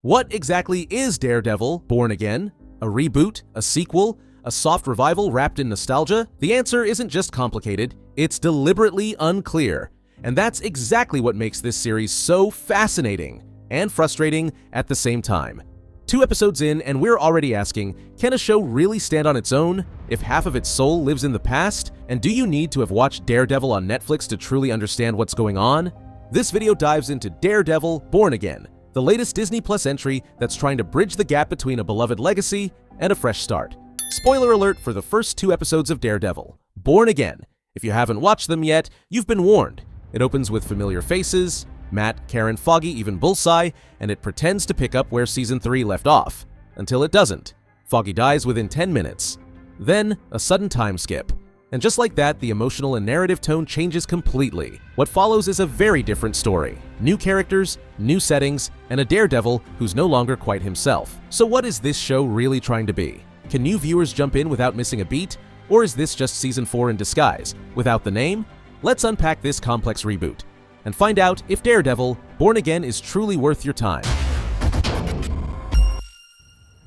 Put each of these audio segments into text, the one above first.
What exactly is Daredevil Born Again? A reboot? A sequel? A soft revival wrapped in nostalgia? The answer isn't just complicated, it's deliberately unclear. And that's exactly what makes this series so fascinating and frustrating at the same time. 2 episodes in and we're already asking, can a show really stand on its own if half of its soul lives in the past? And do you need to have watched Daredevil on Netflix to truly understand what's going on? This video dives into Daredevil Born Again, the latest Disney Plus entry that's trying to bridge the gap between a beloved legacy and a fresh start. Spoiler alert for the first 2 episodes of Daredevil Born Again. If you haven't watched them yet, you've been warned. It opens with familiar faces, Matt, Karen, Foggy, even Bullseye, and it pretends to pick up where Season 3 left off. Until it doesn't. Foggy dies within 10 minutes. Then, a sudden time skip. And just like that, the emotional and narrative tone changes completely. What follows is a very different story. New characters, new settings, and a Daredevil who's no longer quite himself. So what is this show really trying to be? Can new viewers jump in without missing a beat? Or is this just Season 4 in disguise, without the name? Let's unpack this complex reboot and find out if Daredevil Born Again is truly worth your time.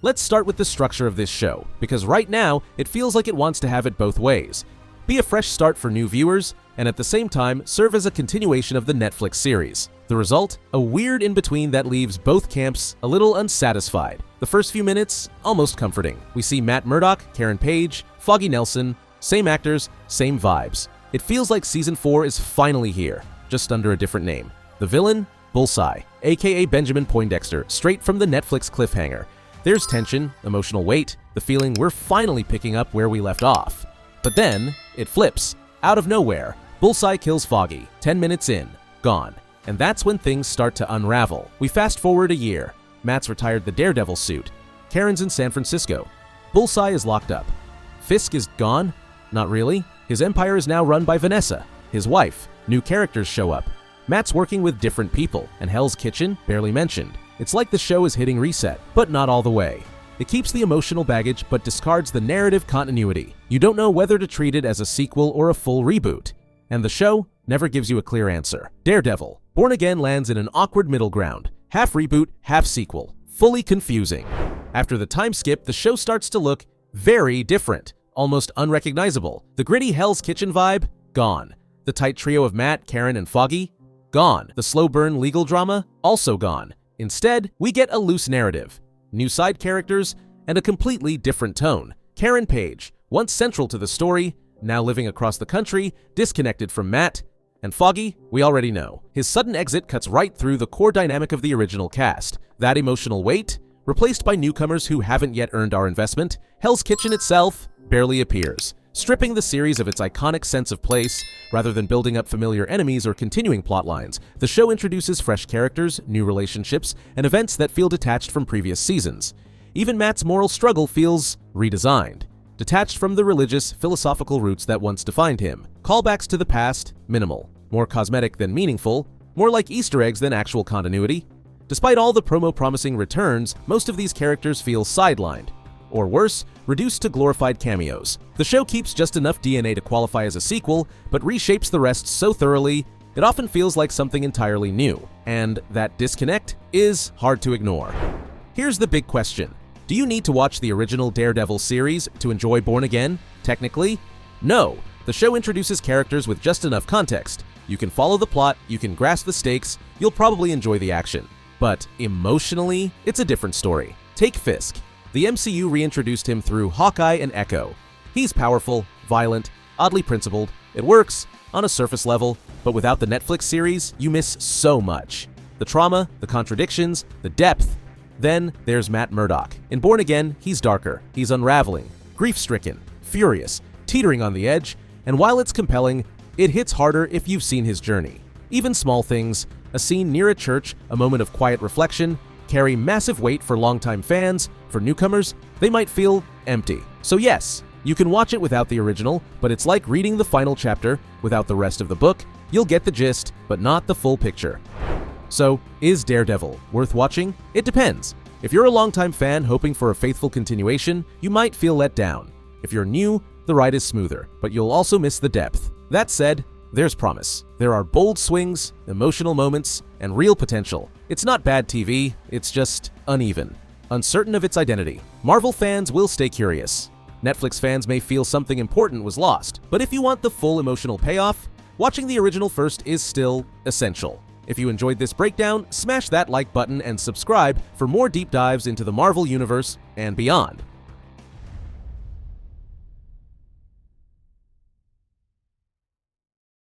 Let's start with the structure of this show, because right now, it feels like it wants to have it both ways. Be a fresh start for new viewers, and at the same time, serve as a continuation of the Netflix series. The result? A weird in-between that leaves both camps a little unsatisfied. The first few minutes, almost comforting. We see Matt Murdock, Karen Page, Foggy Nelson, same actors, same vibes. It feels like Season 4 is finally here, just under a different name. The villain? Bullseye, aka Benjamin Poindexter, straight from the Netflix cliffhanger. There's tension, emotional weight, the feeling we're finally picking up where we left off. But then, it flips. Out of nowhere, Bullseye kills Foggy, 10 minutes in, gone. And that's when things start to unravel. We fast forward a year. Matt's retired the Daredevil suit. Karen's in San Francisco. Bullseye is locked up. Fisk is gone? Not really. His empire is now run by Vanessa, his wife. New characters show up. Matt's working with different people, and Hell's Kitchen barely mentioned. It's like the show is hitting reset, but not all the way. It keeps the emotional baggage but discards the narrative continuity. You don't know whether to treat it as a sequel or a full reboot. And the show never gives you a clear answer. Daredevil Born Again lands in an awkward middle ground. Half reboot, half sequel. Fully confusing. After the time skip, the show starts to look very different. Almost unrecognizable. The gritty Hell's Kitchen vibe? Gone. The tight trio of Matt, Karen, and Foggy? Gone. The slow burn legal drama? Also gone. Instead, we get a loose narrative, new side characters, and a completely different tone. Karen Page, once central to the story, now living across the country, disconnected from Matt. And Foggy, we already know. His sudden exit cuts right through the core dynamic of the original cast. That emotional weight, replaced by newcomers who haven't yet earned our investment. Hell's Kitchen itself barely appears, stripping the series of its iconic sense of place. Rather than building up familiar enemies or continuing plot lines, the show introduces fresh characters, new relationships, and events that feel detached from previous seasons. Even Matt's moral struggle feels redesigned, detached from the religious, philosophical roots that once defined him. Callbacks to the past, minimal. More cosmetic than meaningful, more like Easter eggs than actual continuity. Despite all the promo promising returns, most of these characters feel sidelined. Or worse, reduced to glorified cameos. The show keeps just enough DNA to qualify as a sequel, but reshapes the rest so thoroughly, it often feels like something entirely new. And that disconnect is hard to ignore. Here's the big question. Do you need to watch the original Daredevil series to enjoy Born Again? Technically, no. The show introduces characters with just enough context. You can follow the plot, you can grasp the stakes, you'll probably enjoy the action. But emotionally, it's a different story. Take Fisk. The MCU reintroduced him through Hawkeye and Echo. He's powerful, violent, oddly principled. It works on a surface level, but without the Netflix series, you miss so much. The trauma, the contradictions, the depth. Then there's Matt Murdock. In Born Again, he's darker. He's unraveling, grief-stricken, furious, teetering on the edge, and while it's compelling, it hits harder if you've seen his journey. Even small things, a scene near a church, a moment of quiet reflection, carry massive weight for longtime fans. For newcomers, they might feel empty. So yes, you can watch it without the original, but it's like reading the final chapter without the rest of the book. You'll get the gist, but not the full picture. So, is Daredevil worth watching? It depends. If you're a longtime fan hoping for a faithful continuation, you might feel let down. If you're new, the ride is smoother, but you'll also miss the depth. That said, There's promise. There are bold swings, emotional moments, and real potential. It's not bad TV, it's just uneven. Uncertain of its identity, Marvel fans will stay curious. Netflix fans may feel something important was lost, but if you want the full emotional payoff, watching the original first is still essential. If you enjoyed this breakdown, smash that like button and subscribe for more deep dives into the Marvel Universe and beyond.